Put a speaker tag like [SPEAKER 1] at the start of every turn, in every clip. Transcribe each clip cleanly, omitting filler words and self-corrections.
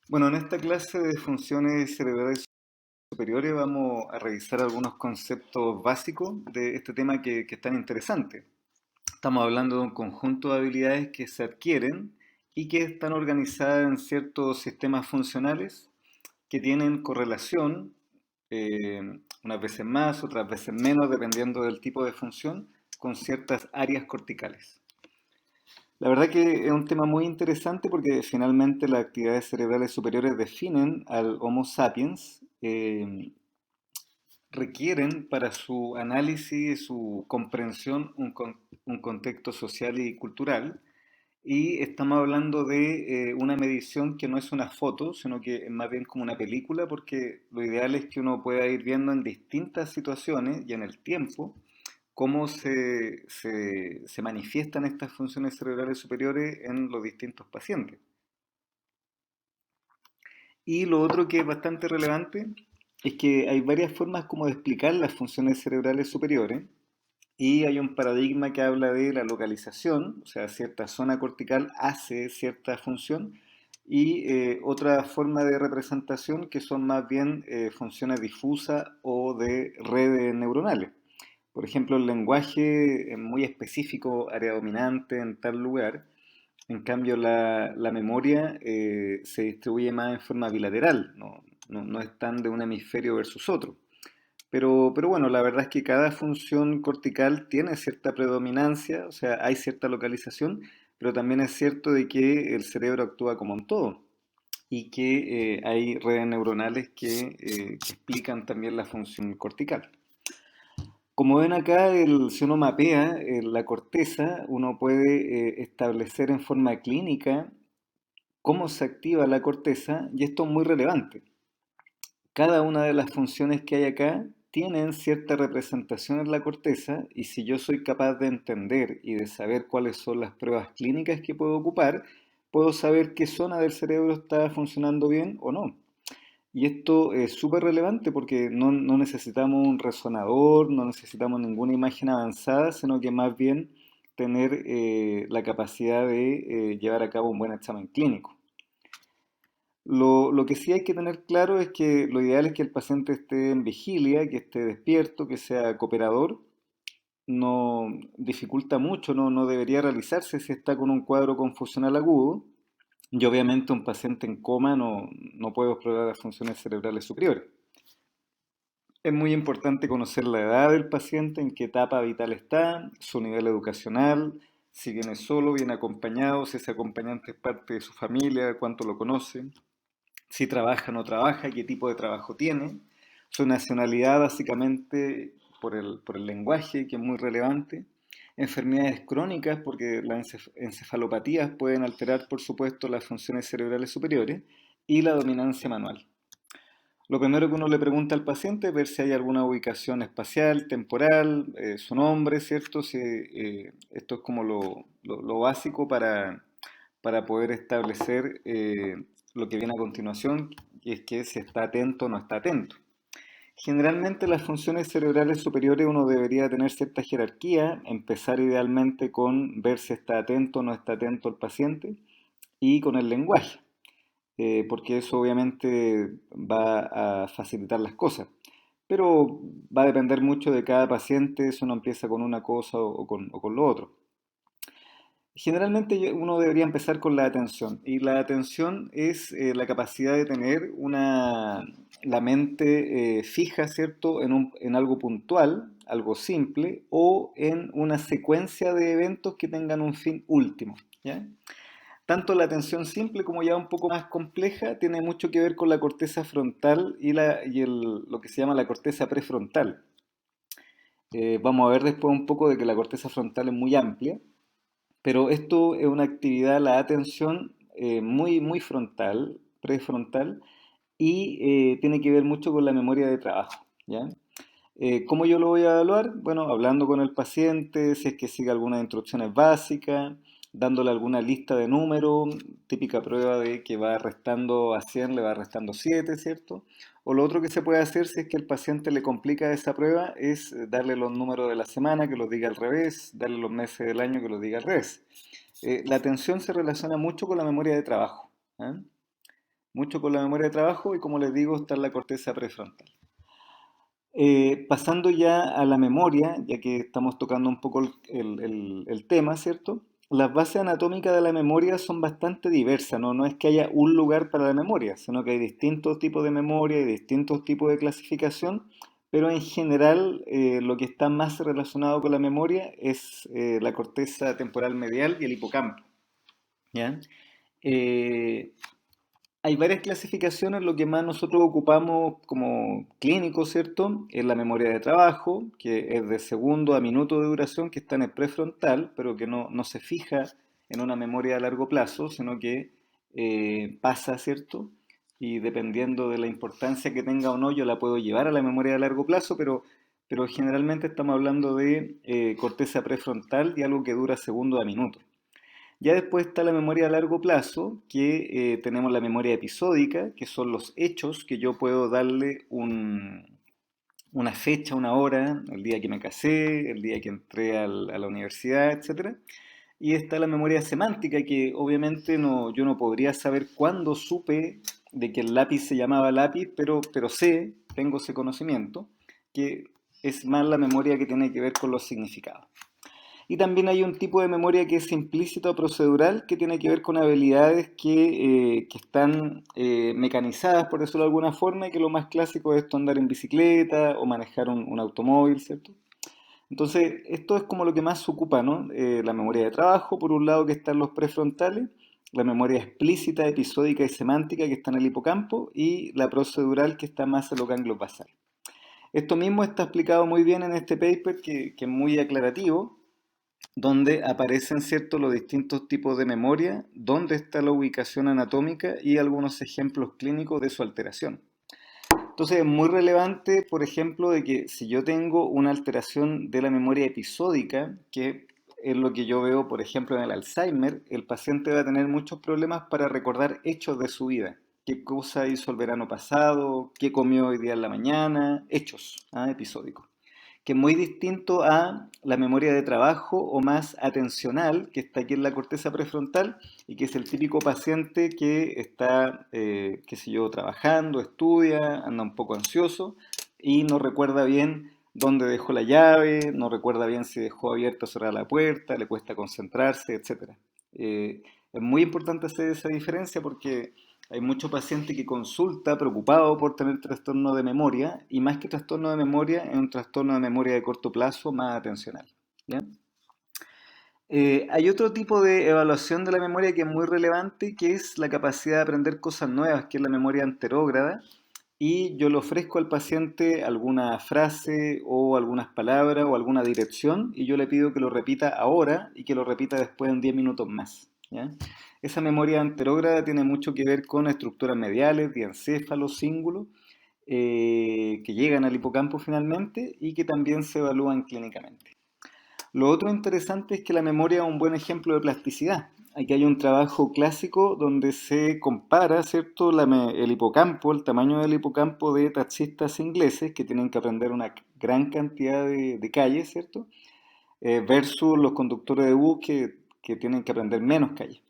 [SPEAKER 1] Bueno, en esta clase de funciones cerebrales superiores vamos a revisar algunos conceptos básicos de este tema que es tan interesante. Estamos hablando de un conjunto de habilidades que se adquieren y que están organizadas en ciertos sistemas funcionales que tienen correlación, unas veces más, otras veces menos, dependiendo del tipo de función, con ciertas áreas corticales. La verdad que es un tema muy interesante porque finalmente las actividades cerebrales superiores definen al Homo sapiens, requieren para su análisis y su comprensión un contexto social y cultural. Y estamos hablando de una medición que no es una foto, sino que es más bien como una película, porque lo ideal es que uno pueda ir viendo en distintas situaciones y en el tiempo cómo se manifiestan estas funciones cerebrales superiores en los distintos pacientes. Y lo otro que es bastante relevante es que hay varias formas como de explicar las funciones cerebrales superiores y hay un paradigma que habla de la localización, o sea, cierta zona cortical hace cierta función y otra forma de representación que son más bien funciones difusas o de redes neuronales. Por ejemplo, el lenguaje es muy específico, área dominante en tal lugar. En cambio, la memoria se distribuye más en forma bilateral, no es tan de un hemisferio versus otro. Pero bueno, la verdad es que cada función cortical tiene cierta predominancia, o sea, hay cierta localización, pero también es cierto de que el cerebro actúa como en todo y que hay redes neuronales que explican también la función cortical. Como ven acá, si uno mapea la corteza, uno puede establecer en forma clínica cómo se activa la corteza y esto es muy relevante. Cada una de las funciones que hay acá tienen cierta representación en la corteza y si yo soy capaz de entender y de saber cuáles son las pruebas clínicas que puedo ocupar, puedo saber qué zona del cerebro está funcionando bien o no. Y esto es súper relevante porque no necesitamos un resonador, no necesitamos ninguna imagen avanzada, sino que más bien tener la capacidad de llevar a cabo un buen examen clínico. Lo que sí hay que tener claro es que lo ideal es que el paciente esté en vigilia, que esté despierto, que sea cooperador. No dificulta mucho, no debería realizarse si está con un cuadro confusional agudo. Y obviamente un paciente en coma no puede explorar las funciones cerebrales superiores. Es muy importante conocer la edad del paciente, en qué etapa vital está, su nivel educacional, si viene solo, viene acompañado, si ese acompañante es parte de su familia, cuánto lo conoce, si trabaja o no trabaja, qué tipo de trabajo tiene, su nacionalidad básicamente por el lenguaje, que es muy relevante, enfermedades crónicas, porque las encefalopatías pueden alterar, por supuesto, las funciones cerebrales superiores, y la dominancia manual. Lo primero que uno le pregunta al paciente es ver si hay alguna ubicación espacial, temporal, su nombre, ¿cierto? Si, esto es como lo básico para poder establecer lo que viene a continuación, y es que si está atento o no está atento. Generalmente las funciones cerebrales superiores uno debería tener cierta jerarquía, empezar idealmente con ver si está atento o no está atento el paciente y con el lenguaje, porque eso obviamente va a facilitar las cosas. Pero va a depender mucho de cada paciente si uno empieza con una cosa o con lo otro. Generalmente uno debería empezar con la atención y la atención es la capacidad de tener la mente fija, ¿cierto?, en algo puntual, algo simple o en una secuencia de eventos que tengan un fin último, ¿ya? Tanto la atención simple como ya un poco más compleja tiene mucho que ver con la corteza frontal lo que se llama la corteza prefrontal. Vamos a ver después un poco de que la corteza frontal es muy amplia, pero esto es una actividad, la atención, muy frontal, prefrontal, y tiene que ver mucho con la memoria de trabajo, ¿ya? ¿Cómo yo lo voy a evaluar? Bueno, hablando con el paciente, si es que sigue algunas instrucciones básicas, dándole alguna lista de números, típica prueba de que va restando a 100, le va restando 7, ¿cierto? O lo otro que se puede hacer si es que el paciente le complica esa prueba es darle los números de la semana que los diga al revés, darle los meses del año que los diga al revés. La atención se relaciona mucho con la memoria de trabajo, ¿eh? mucho con la memoria de trabajo y como les digo está en la corteza prefrontal. Pasando ya a la memoria, ya que estamos tocando un poco el tema, ¿cierto? Las bases anatómicas de la memoria son bastante diversas, ¿no? No es que haya un lugar para la memoria, sino que hay distintos tipos de memoria y distintos tipos de clasificación, pero en general lo que está más relacionado con la memoria es la corteza temporal medial y el hipocampo, ¿ya? Eh, Hay varias clasificaciones, lo que más nosotros ocupamos como clínicos, ¿cierto? Es la memoria de trabajo, que es de segundo a minuto de duración, que está en el prefrontal, pero que no se fija en una memoria a largo plazo, sino que pasa, ¿cierto? Y dependiendo de la importancia que tenga o no, yo la puedo llevar a la memoria a largo plazo, pero generalmente estamos hablando de corteza prefrontal y algo que dura segundo a minuto. Ya después está la memoria a largo plazo, que tenemos la memoria episódica, que son los hechos que yo puedo darle una fecha, una hora, el día que me casé, el día que entré a la universidad, etcétera. Y está la memoria semántica, que obviamente no, yo no podría saber cuándo supe de que el lápiz se llamaba lápiz, pero sé, tengo ese conocimiento, que es más la memoria que tiene que ver con los significados. Y también hay un tipo de memoria que es implícita o procedural, que tiene que ver con habilidades que están mecanizadas, por decirlo de alguna forma, y que lo más clásico es esto, andar en bicicleta o manejar un automóvil, ¿cierto? Entonces, esto es como lo que más se ocupa, ¿no? La memoria de trabajo, por un lado, que están los prefrontales, la memoria explícita, episódica y semántica, que está en el hipocampo, y la procedural, que está más en los ganglios basales. Esto mismo está explicado muy bien en este paper, que es muy aclarativo, donde aparecen, ¿cierto?, los distintos tipos de memoria, dónde está la ubicación anatómica y algunos ejemplos clínicos de su alteración. Entonces es muy relevante, por ejemplo, de que si yo tengo una alteración de la memoria episódica, que es lo que yo veo, por ejemplo, en el Alzheimer, el paciente va a tener muchos problemas para recordar hechos de su vida. ¿Qué cosa hizo el verano pasado? ¿Qué comió hoy día en la mañana? Hechos, episódicos, que es muy distinto a la memoria de trabajo o más atencional, que está aquí en la corteza prefrontal y que es el típico paciente que está, qué sé yo, trabajando, estudia, anda un poco ansioso y no recuerda bien dónde dejó la llave, no recuerda bien si dejó abierta o cerrada la puerta, le cuesta concentrarse, etcétera. Es muy importante hacer esa diferencia porque hay mucho paciente que consulta preocupado por tener trastorno de memoria y más que trastorno de memoria, es un trastorno de memoria de corto plazo más atencional. ¿Ya? Hay otro tipo de evaluación de la memoria que es muy relevante, que es la capacidad de aprender cosas nuevas, que es la memoria anterógrada. Y yo le ofrezco al paciente alguna frase o algunas palabras o alguna dirección y yo le pido que lo repita ahora y que lo repita después en 10 minutos más. ¿Ya? Esa memoria anterógrada tiene mucho que ver con estructuras mediales, diencéfalo, cíngulo, que llegan al hipocampo finalmente y que también se evalúan clínicamente. Lo otro interesante es que la memoria es un buen ejemplo de plasticidad. Aquí hay un trabajo clásico donde se compara, ¿cierto?, el hipocampo, el tamaño del hipocampo de taxistas ingleses que tienen que aprender una gran cantidad de calles, ¿cierto?, versus los conductores de bus que tienen que aprender menos calles.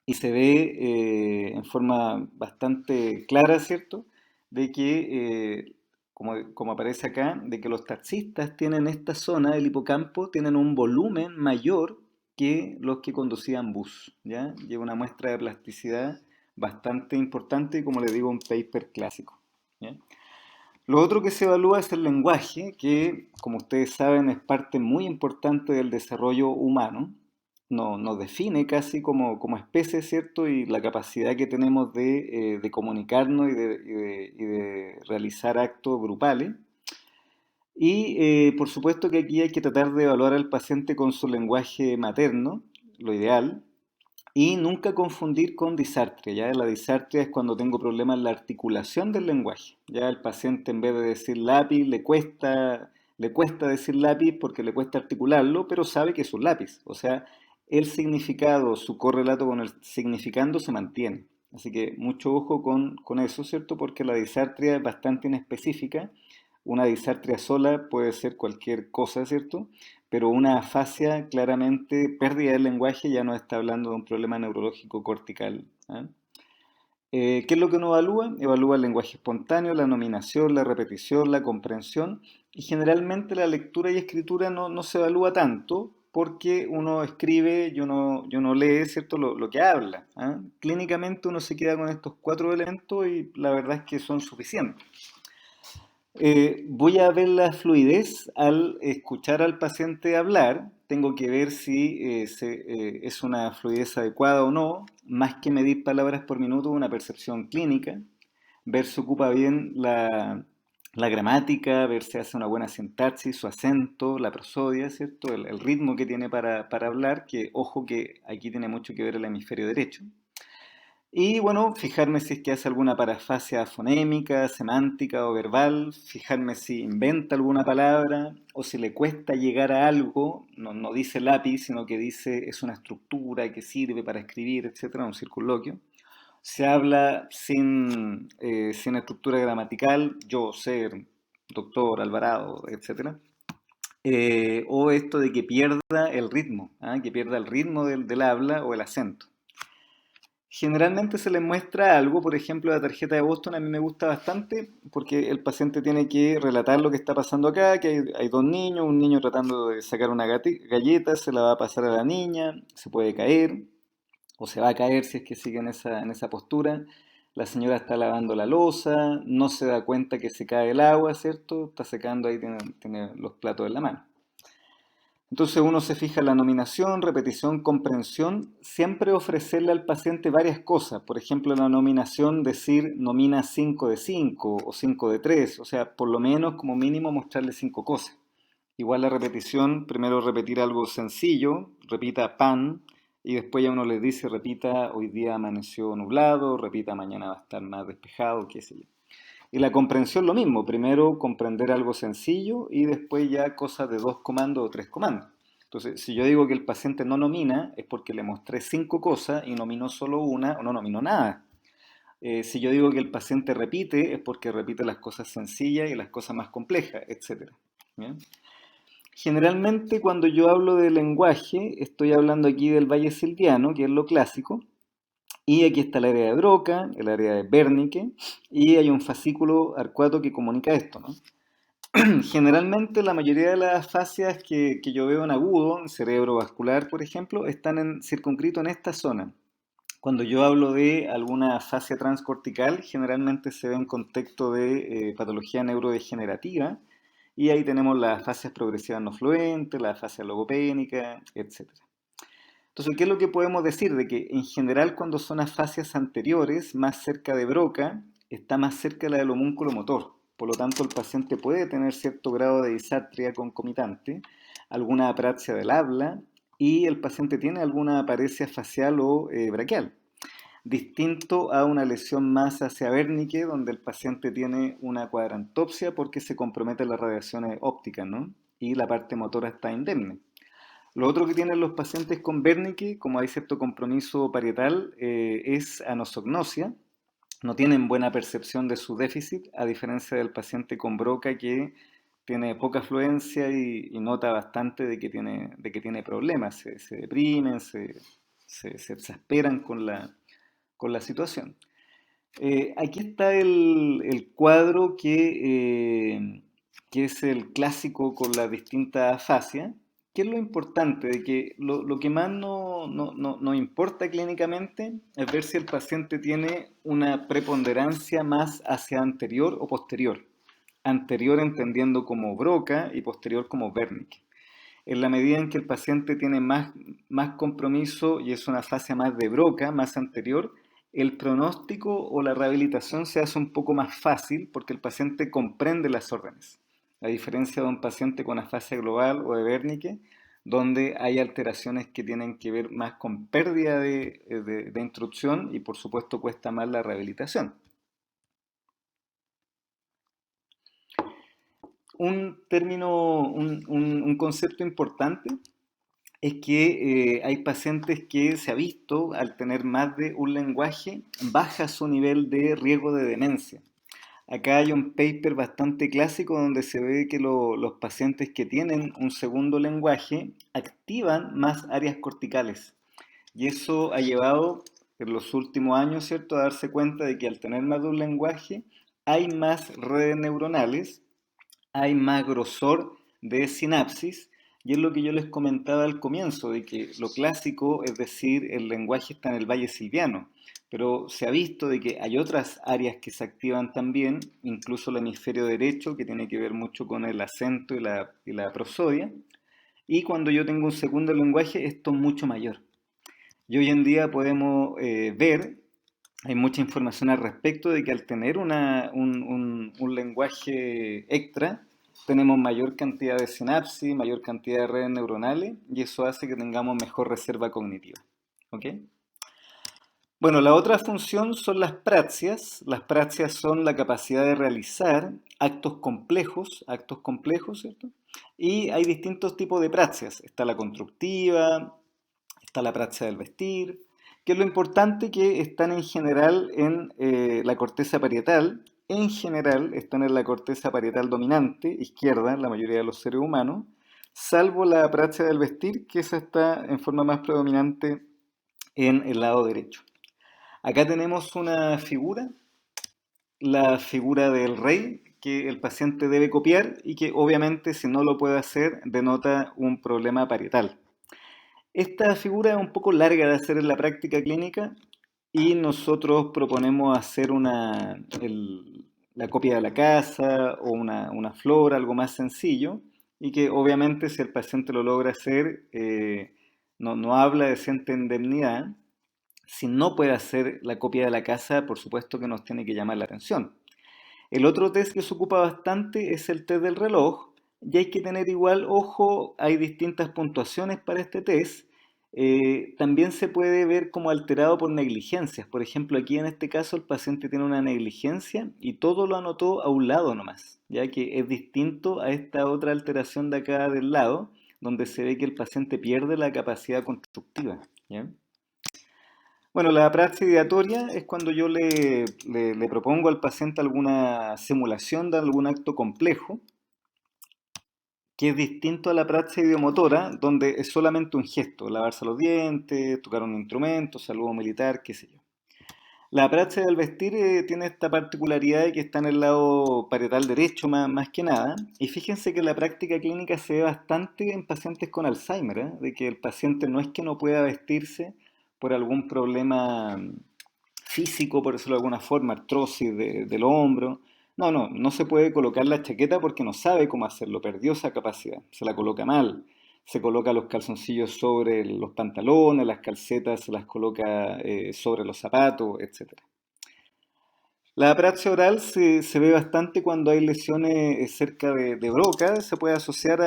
[SPEAKER 1] Y se ve en forma bastante clara, ¿cierto?, de que, como aparece acá, de que los taxistas tienen esta zona del hipocampo, tienen un volumen mayor que los que conducían bus, ¿ya? Lleva una muestra de plasticidad bastante importante y, como les digo, un paper clásico, ¿ya? Lo otro que se evalúa es el lenguaje, que, como ustedes saben, es parte muy importante del desarrollo humano. Nos define casi como especie, ¿cierto? Y la capacidad que tenemos de comunicarnos y de realizar actos grupales. Y por supuesto que aquí hay que tratar de evaluar al paciente con su lenguaje materno, lo ideal, y nunca confundir con disartria, ¿ya? La disartria es cuando tengo problemas en la articulación del lenguaje. Ya el paciente en vez de decir lápiz le cuesta decir lápiz porque le cuesta articularlo, pero sabe que es un lápiz. O sea, el significado, su correlato con el significando se mantiene. Así que mucho ojo con eso, ¿cierto? Porque la disartria es bastante inespecífica. Una disartria sola puede ser cualquier cosa, ¿cierto? Pero una afasia, claramente, pérdida del lenguaje, ya no está hablando de un problema neurológico cortical. ¿Ah? ¿Qué es lo que uno evalúa? Evalúa el lenguaje espontáneo, la nominación, la repetición, la comprensión y generalmente la lectura y escritura no se evalúa tanto porque uno escribe y uno lee, ¿cierto? Lo que habla, ¿ah? Clínicamente uno se queda con estos cuatro elementos y la verdad es que son suficientes. Voy a ver la fluidez al escuchar al paciente hablar. Tengo que ver si es una fluidez adecuada o no, más que medir palabras por minuto, una percepción clínica. Ver si ocupa bien la gramática, ver si hace una buena sintaxis, su acento, la prosodia, ¿cierto? El ritmo que tiene para hablar, que ojo que aquí tiene mucho que ver el hemisferio derecho. Y bueno, fijarme si es que hace alguna parafasia fonémica, semántica o verbal, fijarme si inventa alguna palabra o si le cuesta llegar a algo, no dice lápiz, sino que dice es una estructura que sirve para escribir, etcétera, un circunloquio. Se habla sin estructura gramatical, yo ser doctor, Alvarado, etcétera. O esto de que pierda el ritmo, ¿ah? Que pierda el ritmo del habla o el acento. Generalmente se les muestra algo, por ejemplo, la tarjeta de Boston a mí me gusta bastante porque el paciente tiene que relatar lo que está pasando acá, que hay dos niños, un niño tratando de sacar una galleta, se la va a pasar a la niña, se puede caer o se va a caer si es que sigue en esa postura. La señora está lavando la loza, no se da cuenta que se cae el agua, ¿cierto? Está secando ahí, tiene los platos en la mano. Entonces uno se fija en la nominación, repetición, comprensión, siempre ofrecerle al paciente varias cosas. Por ejemplo, en la nominación decir nomina 5 de 5 o 5 de 3, o sea, por lo menos como mínimo mostrarle 5 cosas. Igual la repetición, primero repetir algo sencillo, repita pan, y después ya uno le dice repita hoy día amaneció nublado, repita mañana va a estar más despejado, qué sé yo. Y la comprensión lo mismo, primero comprender algo sencillo y después ya cosas de dos comandos o tres comandos. Entonces, si yo digo que el paciente no nomina, es porque le mostré cinco cosas y nominó solo una o no nominó nada. Si yo digo que el paciente repite, es porque repite las cosas sencillas y las cosas más complejas, etcétera. ¿Bien? Generalmente cuando yo hablo de lenguaje, estoy hablando aquí del Valle Silviano, que es lo clásico, y aquí está el área de Broca, el área de Wernicke, y hay un fascículo arcuato que comunica esto, ¿no? Generalmente la mayoría de las fascias que yo veo en agudo, en cerebrovascular, por ejemplo, están circunscritos en esta zona. Cuando yo hablo de alguna fascia transcortical, generalmente se ve en contexto de patología neurodegenerativa, y ahí tenemos las fascias progresivas no fluentes, la fascia logopénica, etc. Entonces, ¿qué es lo que podemos decir? De que en general cuando son afasias anteriores, más cerca de Broca, está más cerca la del homúnculo motor. Por lo tanto, el paciente puede tener cierto grado de disartria concomitante, alguna apraxia del habla y el paciente tiene alguna apariencia facial o braquial. Distinto a una lesión más hacia Wernicke, donde el paciente tiene una cuadrantopsia porque se comprometen las radiaciones ópticas, ¿no? Y la parte motora está indemne. Lo otro que tienen los pacientes con Wernicke, como hay cierto compromiso parietal, es anosognosia. No tienen buena percepción de su déficit, a diferencia del paciente con Broca que tiene poca afluencia y nota bastante de que tiene problemas. Se deprimen, se exasperan con la situación. Aquí está el cuadro que es el clásico con las distintas fascias. ¿Qué es lo importante? De que lo que más no importa clínicamente es ver si el paciente tiene una preponderancia más hacia anterior o posterior. Anterior entendiendo como Broca y posterior como Wernicke. En la medida en que el paciente tiene más compromiso y es una fase más de Broca, más anterior, el pronóstico o la rehabilitación se hace un poco más fácil porque el paciente comprende las órdenes. A diferencia de un paciente con afasia global o de Wernicke, donde hay alteraciones que tienen que ver más con pérdida de instrucción y por supuesto cuesta más la rehabilitación. Un concepto importante es que hay pacientes que se ha visto, al tener más de un lenguaje, baja su nivel de riesgo de demencia. Acá hay un paper bastante clásico donde se ve que los pacientes que tienen un segundo lenguaje activan más áreas corticales. Y eso ha llevado en los últimos años, ¿cierto?, a darse cuenta de que al tener más de un lenguaje hay más redes neuronales, hay más grosor de sinapsis, y es lo que yo les comentaba al comienzo, de que lo clásico, es decir, el lenguaje está en el valle silviano, pero se ha visto de que hay otras áreas que se activan también, incluso el hemisferio derecho, que tiene que ver mucho con el acento y la prosodia, y cuando yo tengo un segundo lenguaje, esto es mucho mayor. Y hoy en día podemos ver, hay mucha información al respecto de que al tener un lenguaje extra, tenemos mayor cantidad de sinapsis, mayor cantidad de redes neuronales, y eso hace que tengamos mejor reserva cognitiva. ¿Ok? Bueno, la otra función son las praxias. Las praxias son la capacidad de realizar actos complejos, ¿cierto? Y hay distintos tipos de praxias. Está la constructiva, está la praxia del vestir, que es lo importante que están en general en la corteza parietal. En general están en la corteza parietal dominante, izquierda, en la mayoría de los seres humanos, salvo la praxia del vestir, que esa está en forma más predominante en el lado derecho. Acá tenemos una figura, la figura del rey, que el paciente debe copiar y que obviamente si no lo puede hacer denota un problema parietal. Esta figura es un poco larga de hacer en la práctica clínica y nosotros proponemos hacer la copia de la casa o una flor, algo más sencillo, y que obviamente si el paciente lo logra hacer, no habla de cierta indemnidad. Si no puede hacer la copia de la casa, por supuesto que nos tiene que llamar la atención. El otro test que se ocupa bastante es el test del reloj, y hay que tener igual ojo, hay distintas puntuaciones para este test. También se puede ver como alterado por negligencias. Por ejemplo, aquí en este caso el paciente tiene una negligencia y todo lo anotó a un lado nomás, ya que es distinto a esta otra alteración de acá del lado, donde se ve que el paciente pierde la capacidad constructiva. ¿Ya? Bueno, la praxis ideatoria es cuando yo le propongo al paciente alguna simulación de algún acto complejo, que es distinto a la praxis ideomotora, donde es solamente un gesto, lavarse los dientes, tocar un instrumento, saludo militar, qué sé yo. La praxis del vestir tiene esta particularidad de que está en el lado parietal derecho más que nada, y fíjense que la práctica clínica se ve bastante en pacientes con Alzheimer, ¿eh? De que el paciente no es que no pueda vestirse por algún problema físico, por decirlo de alguna forma, artrosis del hombro. No se puede colocar la chaqueta porque no sabe cómo hacerlo, perdió esa capacidad, se la coloca mal. Se coloca los calzoncillos sobre los pantalones, las calcetas se las coloca sobre los zapatos, etcétera. La apraxia oral se ve bastante cuando hay lesiones cerca de Broca, se puede asociar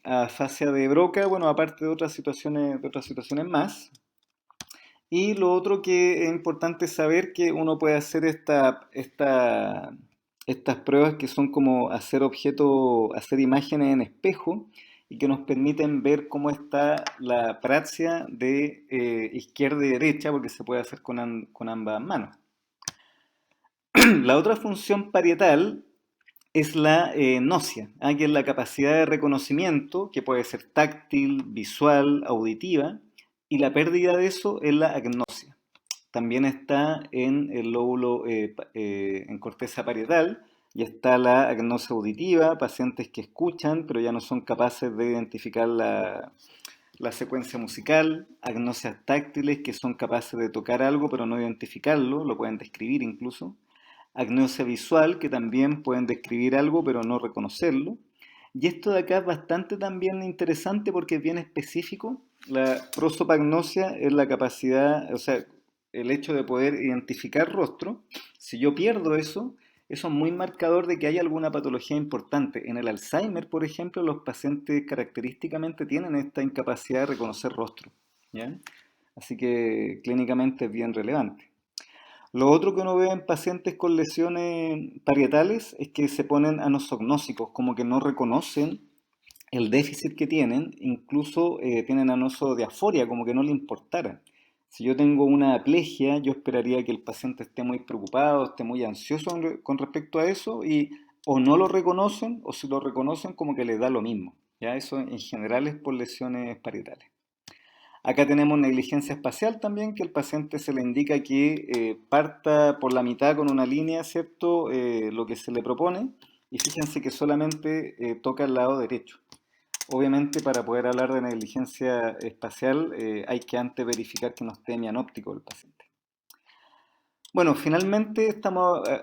[SPEAKER 1] a fascia de Broca, bueno, aparte de otras situaciones más. Y lo otro que es importante saber que uno puede hacer estas pruebas que son como hacer objetos, hacer imágenes en espejo y que nos permiten ver cómo está la praxia de izquierda y derecha, porque se puede hacer con ambas manos. La otra función parietal es la gnosia, que es la capacidad de reconocimiento, que puede ser táctil, visual, auditiva, y la pérdida de eso es la agnosia. También está en el lóbulo, en corteza parietal, y está la agnosia auditiva, pacientes que escuchan pero ya no son capaces de identificar la secuencia musical, agnosias táctiles que son capaces de tocar algo pero no identificarlo, lo pueden describir incluso, agnosia visual que también pueden describir algo pero no reconocerlo. Y esto de acá es bastante también interesante porque es bien específico. La prosopagnosia es la capacidad, o sea, el hecho de poder identificar rostro. Si yo pierdo eso es muy marcador de que hay alguna patología importante. En el Alzheimer, por ejemplo, los pacientes característicamente tienen esta incapacidad de reconocer rostro, ¿ya? Así que clínicamente es bien relevante. Lo otro que uno ve en pacientes con lesiones parietales es que se ponen anosognósicos, como que no reconocen el déficit que tienen, incluso tienen anosodiaforia, como que no le importara. Si yo tengo una aplegia, yo esperaría que el paciente esté muy preocupado, esté muy ansioso con respecto a eso y o no lo reconocen o si lo reconocen como que les da lo mismo. ¿Ya? Eso en general es por lesiones parietales. Acá tenemos negligencia espacial también, que el paciente se le indica que parta por la mitad con una línea, ¿cierto? Lo que se le propone, y fíjense que solamente toca el lado derecho. Obviamente, para poder hablar de negligencia espacial, hay que antes verificar que no esté mianóptico el paciente. Bueno, finalmente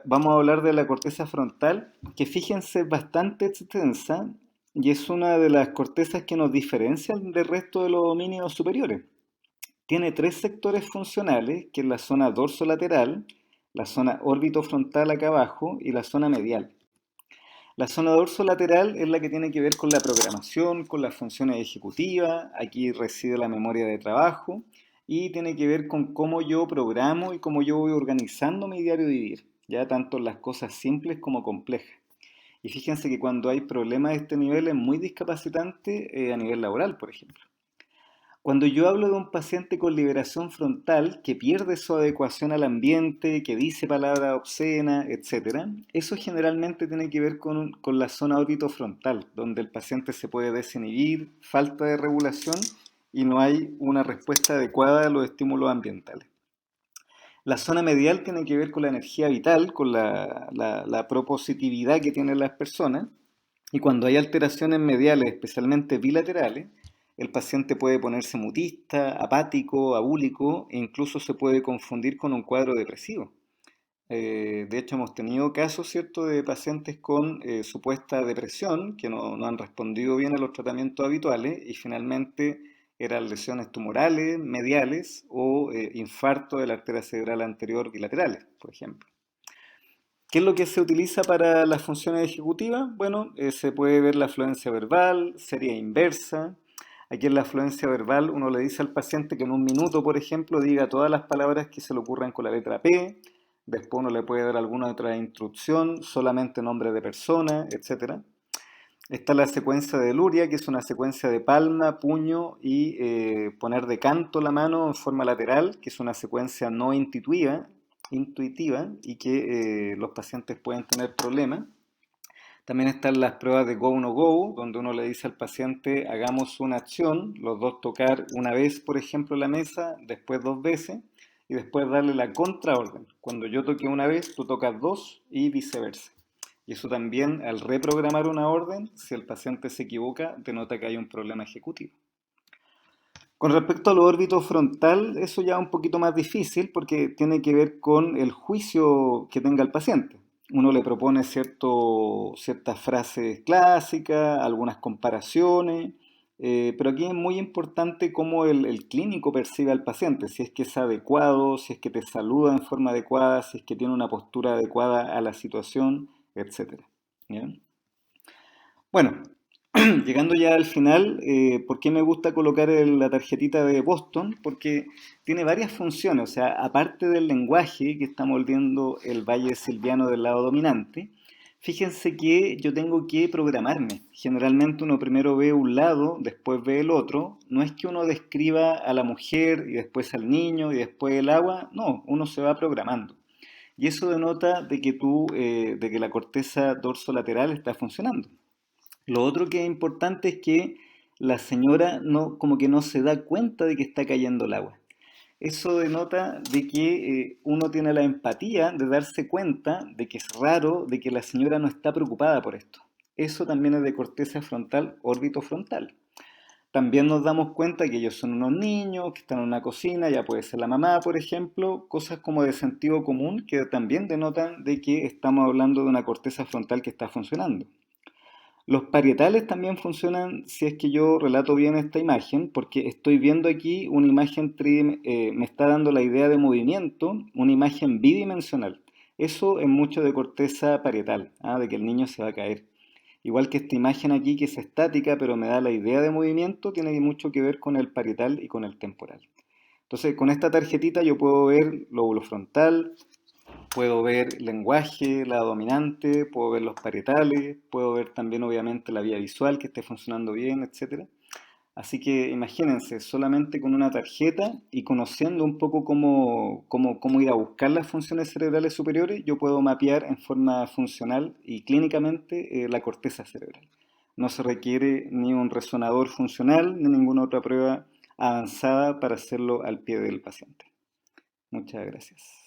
[SPEAKER 1] vamos a hablar de la corteza frontal, que fíjense es bastante extensa y es una de las cortezas que nos diferencian del resto de los homínidos superiores. Tiene tres sectores funcionales, que es la zona dorsolateral, la zona orbitofrontal acá abajo y la zona medial. La zona dorsolateral es la que tiene que ver con la programación, con las funciones ejecutivas, aquí reside la memoria de trabajo y tiene que ver con cómo yo programo y cómo yo voy organizando mi diario vivir, ya tanto las cosas simples como complejas. Y fíjense que cuando hay problemas de este nivel es muy discapacitante a nivel laboral, por ejemplo. Cuando yo hablo de un paciente con liberación frontal que pierde su adecuación al ambiente, que dice palabras obscenas, etcétera, eso generalmente tiene que ver con la zona orbitofrontal, donde el paciente se puede desinhibir, falta de regulación y no hay una respuesta adecuada a los estímulos ambientales. La zona medial tiene que ver con la energía vital, con la propositividad que tienen las personas, y cuando hay alteraciones mediales, especialmente bilaterales, el paciente puede ponerse mutista, apático, abúlico e incluso se puede confundir con un cuadro depresivo. De hecho, hemos tenido casos, ¿cierto?, de pacientes con supuesta depresión que no han respondido bien a los tratamientos habituales y finalmente eran lesiones tumorales, mediales o infarto de la arteria cerebral anterior bilaterales, por ejemplo. ¿Qué es lo que se utiliza para las funciones ejecutivas? Bueno, se puede ver la afluencia verbal, serie inversa. Aquí en la afluencia verbal uno le dice al paciente que en un minuto, por ejemplo, diga todas las palabras que se le ocurran con la letra P. Después uno le puede dar alguna otra instrucción, solamente nombre de persona, etc. Está la secuencia de Luria, que es una secuencia de palma, puño y poner de canto la mano en forma lateral, que es una secuencia no intuitiva y que los pacientes pueden tener problemas. También están las pruebas de Go No Go, donde uno le dice al paciente hagamos una acción, los dos tocar una vez, por ejemplo, la mesa, después dos veces, y después darle la contraorden. Cuando yo toque una vez, tú tocas dos y viceversa. Y eso también, al reprogramar una orden, si el paciente se equivoca, denota que hay un problema ejecutivo. Con respecto al órbito frontal, eso ya es un poquito más difícil porque tiene que ver con el juicio que tenga el paciente. Uno le propone ciertas frases clásicas, algunas comparaciones, pero aquí es muy importante cómo el clínico percibe al paciente, si es que es adecuado, si es que te saluda en forma adecuada, si es que tiene una postura adecuada a la situación, etcétera. ¿Ya? Bueno, llegando ya al final, ¿por qué me gusta colocar la tarjetita de Boston? Porque tiene varias funciones, o sea, aparte del lenguaje que está moldeando el valle silviano del lado dominante, fíjense que yo tengo que programarme. Generalmente uno primero ve un lado, después ve el otro. No es que uno describa a la mujer y después al niño y después el agua, no, uno se va programando. Y eso denota de que la corteza dorsolateral está funcionando. Lo otro que es importante es que la señora no, como que no se da cuenta de que está cayendo el agua. Eso denota de que uno tiene la empatía de darse cuenta de que es raro, de que la señora no está preocupada por esto. Eso también es de corteza frontal, órbito frontal. También nos damos cuenta que ellos son unos niños, que están en una cocina, ya puede ser la mamá, por ejemplo, cosas como de sentido común que también denotan de que estamos hablando de una corteza frontal que está funcionando. Los parietales también funcionan si es que yo relato bien esta imagen, porque estoy viendo aquí una imagen me está dando la idea de movimiento, una imagen bidimensional. Eso es mucho de corteza parietal, de que el niño se va a caer. Igual que esta imagen aquí que es estática, pero me da la idea de movimiento, tiene mucho que ver con el parietal y con el temporal. Entonces, con esta tarjetita yo puedo ver lóbulo frontal, puedo ver lenguaje, la dominante, puedo ver los parietales, puedo ver también obviamente la vía visual que esté funcionando bien, etcétera. Así que imagínense, solamente con una tarjeta y conociendo un poco cómo ir a buscar las funciones cerebrales superiores, yo puedo mapear en forma funcional y clínicamente la corteza cerebral. No se requiere ni un resonador funcional ni ninguna otra prueba avanzada para hacerlo al pie del paciente. Muchas gracias.